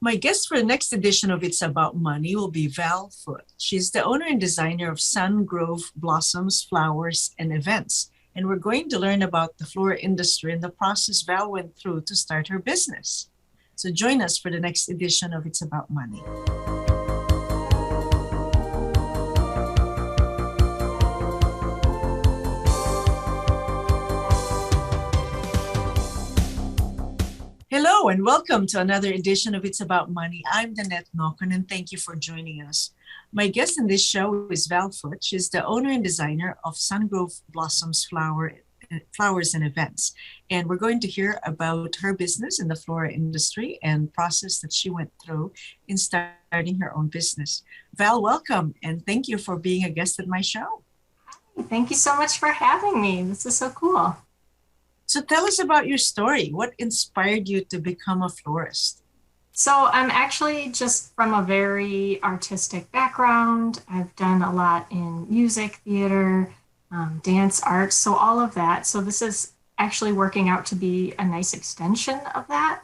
My guest for the next edition of It's About Money will be Val Foote. She's the owner and designer of Sungrove Blossoms, Flowers, and Events. And we're going to learn about the floral industry and the process Val went through to start her business. So join us for the next edition of It's About Money. Hello and welcome to another edition of It's About Money. I'm Nannette Nocon and thank you for joining us. My guest in this show is Val Foote. She's the owner and designer of Sungrove Blossoms, Flowers and Events. And we're going to hear about her business in the floral industry and process that she went through in starting her own business. Val, welcome and thank you for being a guest at my show. Thank you so much for having me. This is so cool. So tell us about your story. What inspired you to become a florist? So I'm actually just from a very artistic background. I've done a lot in music, theater, dance, arts, so all of that. So this is actually working out to be a nice extension of that.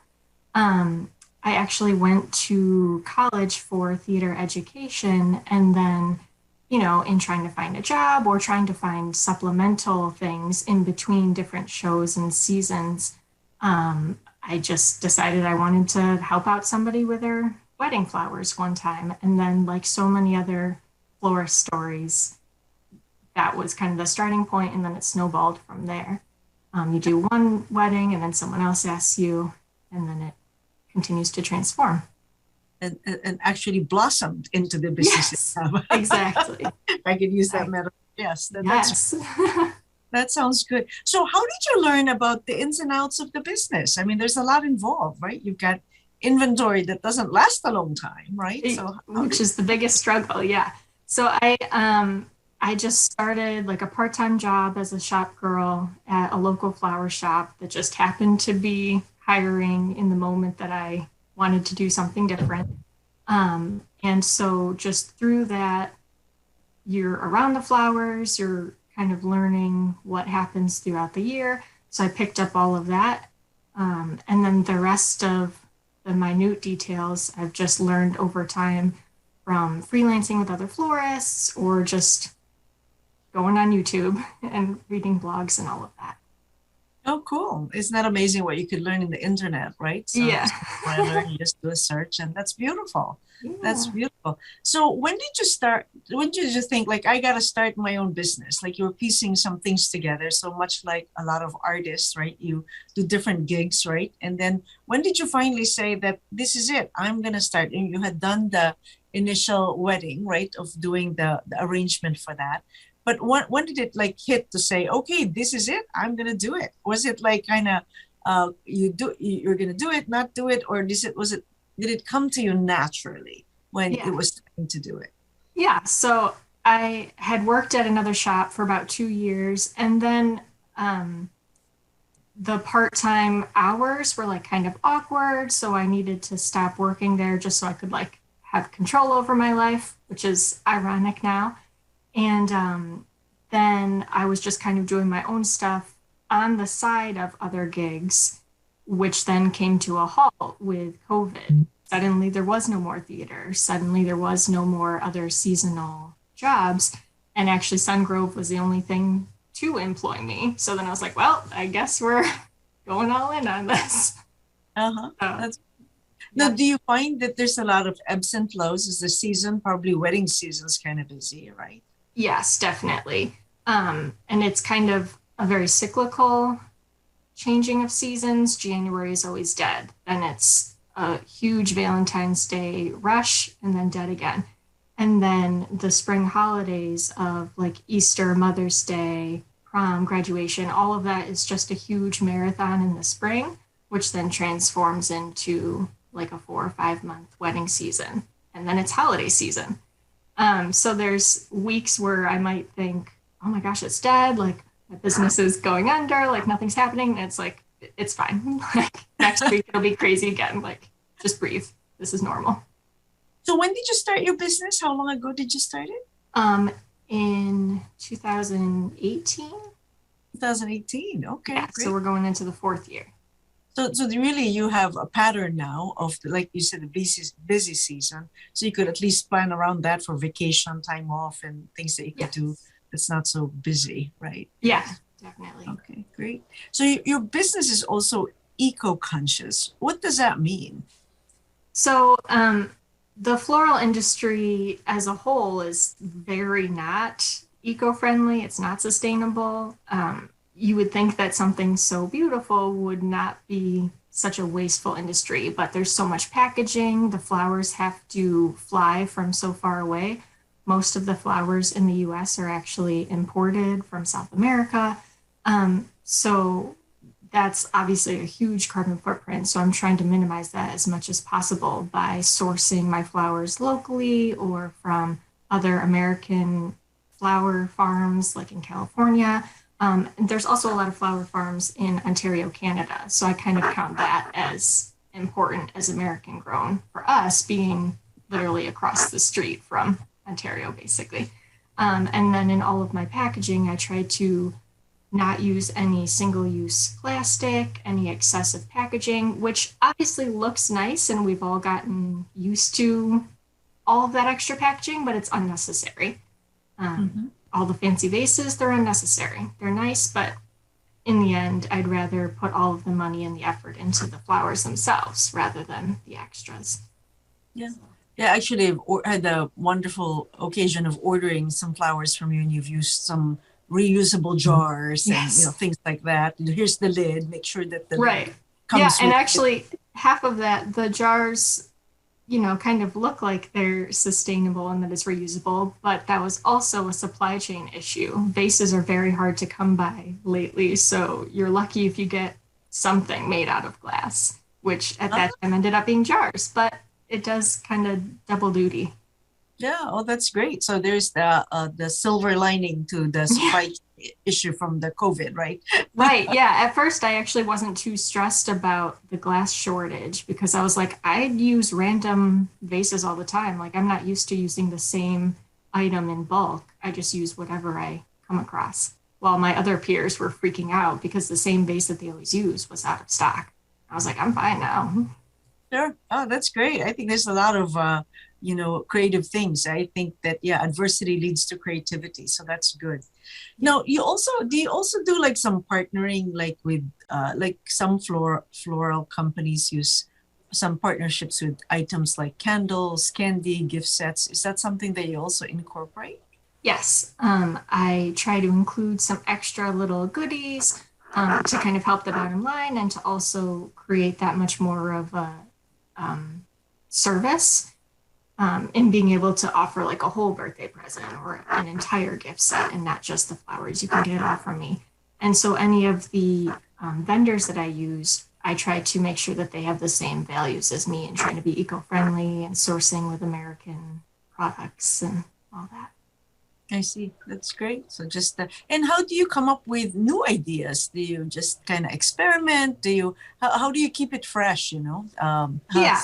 I actually went to college for theater education, and then in trying to find a job or trying to find supplemental things in between different shows and seasons, I just decided I wanted to help out somebody with their wedding flowers one time. And then, like so many other florist stories, that was kind of the starting point, and then it snowballed from there. You do one wedding, and then someone else asks you, and then it continues to transform. And actually blossomed into the business. Yes, exactly. If I could use that metaphor. Yes. Yes. That sounds good. So how did you learn about the ins and outs of the business? I mean, there's a lot involved, right? You've got inventory that doesn't last a long time, right? So which is the biggest struggle. Yeah. So I just started like a part-time job as a shop girl at a local flower shop that just happened to be hiring in the moment that I wanted to do something different. And so just through that, you're around the flowers, you're kind of learning what happens throughout the year. So I picked up all of that. And then the rest of the minute details I've just learned over time from freelancing with other florists or just going on YouTube and reading blogs and all of that. Oh, cool. Isn't that amazing what you could learn in the internet, right? So Yeah. when I learn, you just do a search and that's beautiful. Yeah. That's beautiful. So when did you start? When did you think like, I got to start my own business? Like you were piecing some things together. So much like a lot of artists, right? You do different gigs, right? And then when did you finally say that this is it? I'm going to start. And you had done the initial wedding, right? Of doing the arrangement for that. But when did it like hit to say, okay, this is it, I'm gonna do it? Was it like kind of you're gonna do it, not do it, or did it come to you naturally when it was time to do it? Yeah. So I had worked at another shop for about 2 years, and then the part-time hours were like kind of awkward, so I needed to stop working there just so I could like have control over my life, which is ironic now. And then I was just kind of doing my own stuff on the side of other gigs, which then came to a halt with COVID. Suddenly there was no more theater. Suddenly there was no more other seasonal jobs. And actually Sungrove was the only thing to employ me. So then I was like, well, I guess we're going all in on this. That's Now, do you find that there's a lot of ebbs and flows? Is the season, probably wedding season's kind of busy, right? Yes, definitely. And it's kind of a very cyclical changing of seasons. January is always dead. Then it's a huge Valentine's Day rush and then dead again. And then the spring holidays of like Easter, Mother's Day, prom, graduation, all of that is just a huge marathon in the spring, which then transforms into like a 4 or 5 month wedding season. And then it's holiday season. So there's weeks where I might think, oh my gosh, it's dead. Like my business is going under, like nothing's happening. And it's like, it's fine. Like next week it'll be crazy again. Like just breathe. This is normal. So when did you start your business? How long ago did you start it? In 2018. 2018. Okay, yeah, great. so we're going into the 4th year. So really you have a pattern now of like you said, the busy season. So you could at least plan around that for vacation, time off, and things that you could do Yes. that's not so busy, right? Yeah, definitely. Okay, great. So your business is also eco-conscious. What does that mean? So, the floral industry as a whole is very not eco-friendly. It's not sustainable. You would think that something so beautiful would not be such a wasteful industry, but there's so much packaging. The flowers have to fly from so far away. Most of the flowers in the US are actually imported from South America. So that's obviously a huge carbon footprint. So I'm trying to minimize that as much as possible by sourcing my flowers locally or from other American flower farms, like in California. And there's also a lot of flower farms in Ontario, Canada. So I kind of count that as important as American grown for us being literally across the street from Ontario, basically. And then in all of my packaging, I try to not use any single use plastic, any excessive packaging, which obviously looks nice and we've all gotten used to all of that extra packaging, but it's unnecessary. Mhm. All the fancy vases, they're unnecessary. They're nice, but in the end, I'd rather put all of the money and the effort into the flowers themselves rather than the extras. Yeah. So, Yeah, actually, had the wonderful occasion of ordering some flowers from you, and you've used some reusable jars and yes. things like that. And here's the lid. Make sure that the lid Right. Yeah, comes and with it. actually, half of that, the jars, kind of look like they're sustainable and that it's reusable, but that was also a supply chain issue. Vases are very hard to come by lately, so you're lucky if you get something made out of glass, which at Ah, that time ended up being jars, but it does kind of double duty. yeah, oh, that's great. So there's the silver lining to the Yeah. supply issue from the COVID, right? Right. Yeah. At first, I actually wasn't too stressed about the glass shortage because I was like, I'd use random vases all the time. Like, I'm not used to using the same item in bulk. I just use whatever I come across. While my other peers were freaking out because the same vase that they always use was out of stock. I was like, I'm fine now. Sure. Oh, that's great. I think there's a lot of creative things. I think that yeah, adversity leads to creativity. So that's good. Yeah. Now, you also do like some partnering like with like some floral companies use some partnerships with items like candles, candy, gift sets. Is that something that you also incorporate? Yes, I try to include some extra little goodies to kind of help the bottom line and to also create that much more of a um, service in being able to offer like a whole birthday present or an entire gift set and not just the flowers. You can get it all from me. And so, any of the vendors that I use, I try to make sure that they have the same values as me and trying to be eco friendly and sourcing with American products and all that. I see. That's great. So just and how do you come up with new ideas? Do you just kind of experiment? How do you keep it fresh, you know? Yeah.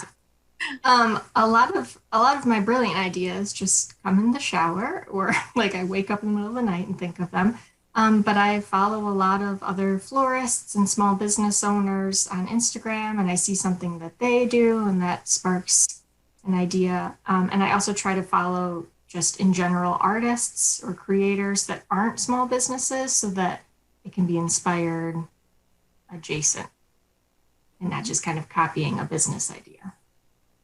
A lot of my brilliant ideas just come in the shower or like I wake up in the middle of the night and think of them. But I follow a lot of other florists and small business owners on Instagram, and I see something that they do, and that sparks an idea. And I also try to follow just in general artists or creators that aren't small businesses so that it can be inspired adjacent and not just kind of copying a business idea.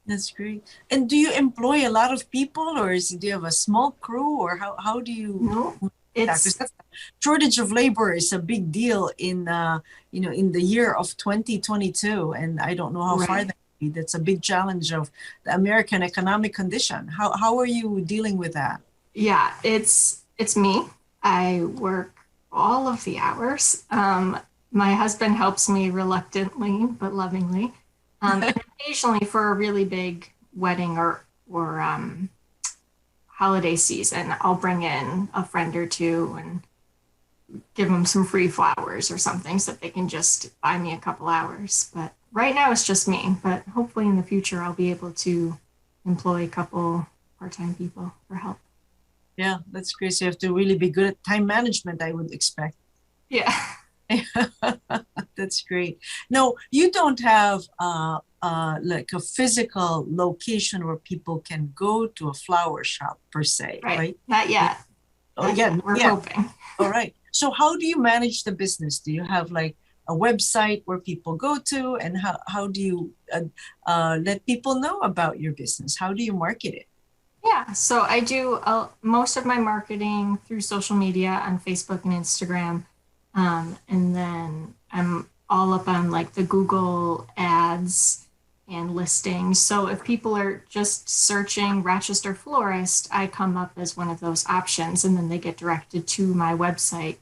That's great. And do you employ a lot of people, or do you have a small crew, or how do you No, that? Because it's that's shortage of labor is a big deal in in the year of 2022, and I don't know how far right. that will be. That's a big challenge of the American economic condition. How are you dealing with that? Yeah, it's me. I work all of the hours. My husband helps me reluctantly but lovingly, and occasionally for a really big wedding or holiday season, I'll bring in a friend or two and give them some free flowers or something so that they can just buy me a couple hours. But right now it's just me. But hopefully in the future I'll be able to employ a couple part-time people for help. Yeah, that's great. So you have to really be good at time management, I would expect. Yeah. That's great. No, you don't have like a physical location where people can go to a flower shop per se, Right. right? Not Yeah. yet. Oh, Not yeah, yet. We're yeah. hoping. All right. So how do you manage the business? Do you have like a website where people go to, and how do you let people know about your business? How do you market it? Yeah. So I do most of my marketing through social media on Facebook and Instagram. And then I'm all up on like the Google ads and listings. So if people are just searching Rochester florist, I come up as one of those options, and then they get directed to my website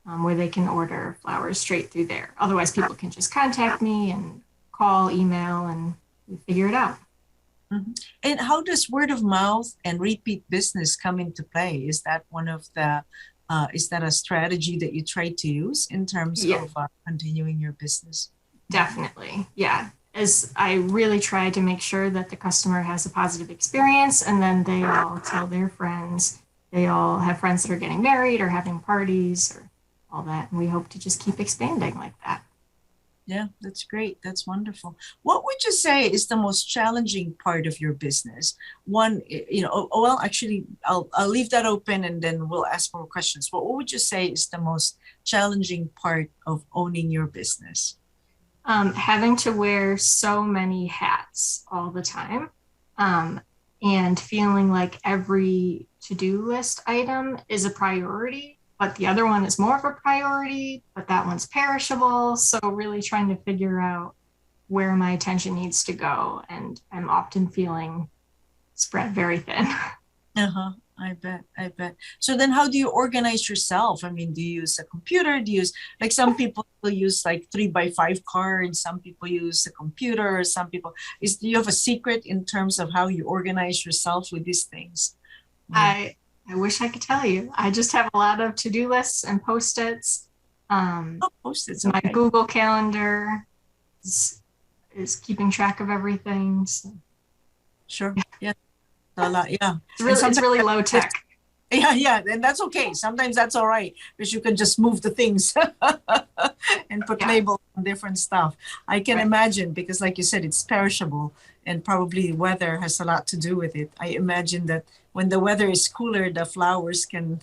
where they can order flowers straight through there. Otherwise, people can just contact me and call, email, and we figure it out. Mhm. And how does word of mouth and repeat business come into play? Is that one of the, is that a strategy that you try to use in terms Yeah, of continuing your business? Mhm. definitely. Yeah. As I really try to make sure that the customer has a positive experience, and then they all tell their friends. They all have friends that are getting married or having parties or all that. And we hope to just keep expanding like that. Yeah, that's great. That's wonderful. What would you say is the most challenging part of your business? One, well, actually, I'll leave that open and then we'll ask more questions. But what would you say is the most challenging part of owning your business? Having to wear so many hats all the time, um, and feeling like every to-do list item is a priority, but the other one is more of a priority, but that one's perishable. So really trying to figure out where my attention needs to go, and I'm often feeling spread very thin. Uh-huh. I bet. I bet. So then how do you organize yourself? I mean, do you use a computer? Do you use like some people will use like 3x5 cards, some people use a computer, some people is do you have a secret in terms of how you organize yourself with these things? Yeah. I I wish I could tell you. I just have a lot of to-do lists and post-its. Um, Oh, post-its, my okay. Google Calendar is, is keeping track of everything. So Sure. Yeah. A lot. Yeah. And it's sometimes really low tech. yeah, yeah, and that's okay. Sometimes that's all right because you can just move the things and put Yeah, labels on different stuff. I can right. imagine because, like you said, it's perishable and probably weather has a lot to do with it. I imagine that when the weather is cooler, the flowers can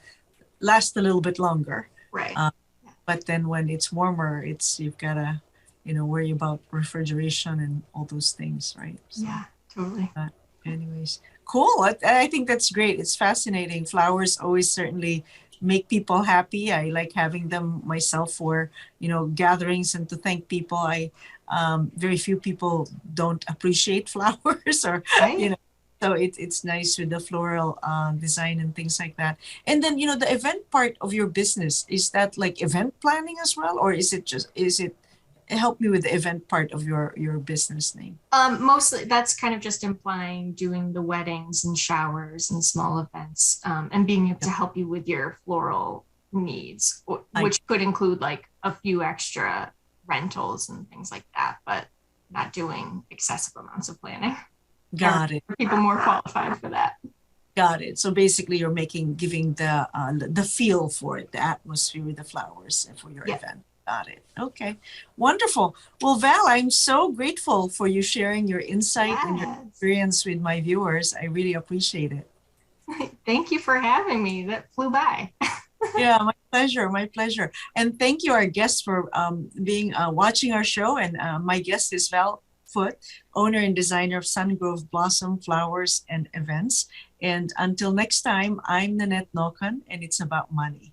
last a little bit longer. Right. Uh, but then when it's warmer, it's you've got to, worry about refrigeration and all those things, right? So. Yeah, totally. But anyways, cool. I think that's great. It's fascinating. Flowers always certainly make people happy. I like having them myself for, gatherings and to thank people. Very few people don't appreciate flowers or, you Right. know, so it's nice with the floral design and things like that. And then, the event part of your business, is that like event planning as well? Or is it help me with the event part of your business name? Mostly that's kind of just implying doing the weddings and showers and small events, and being able to help you with your floral needs, I which could include like a few extra rentals and things like that, but not doing excessive amounts of planning. There got it. are people more qualified for that. Got it. So basically, you're giving the feel for it, the atmosphere with the flowers for your Yeah. event. Got it. Okay, wonderful. Well, Val, I'm so grateful for you sharing your insight and your Yes. experience with my viewers. I really appreciate it. Thank you for having me. That flew by. Yeah, my pleasure. My pleasure. And thank you, our guests, for being watching our show. And my guest is Val Foote, owner and designer of Sungrove Blossom Flowers and Events. And until next time, I'm Nannette Nocon, and it's about money.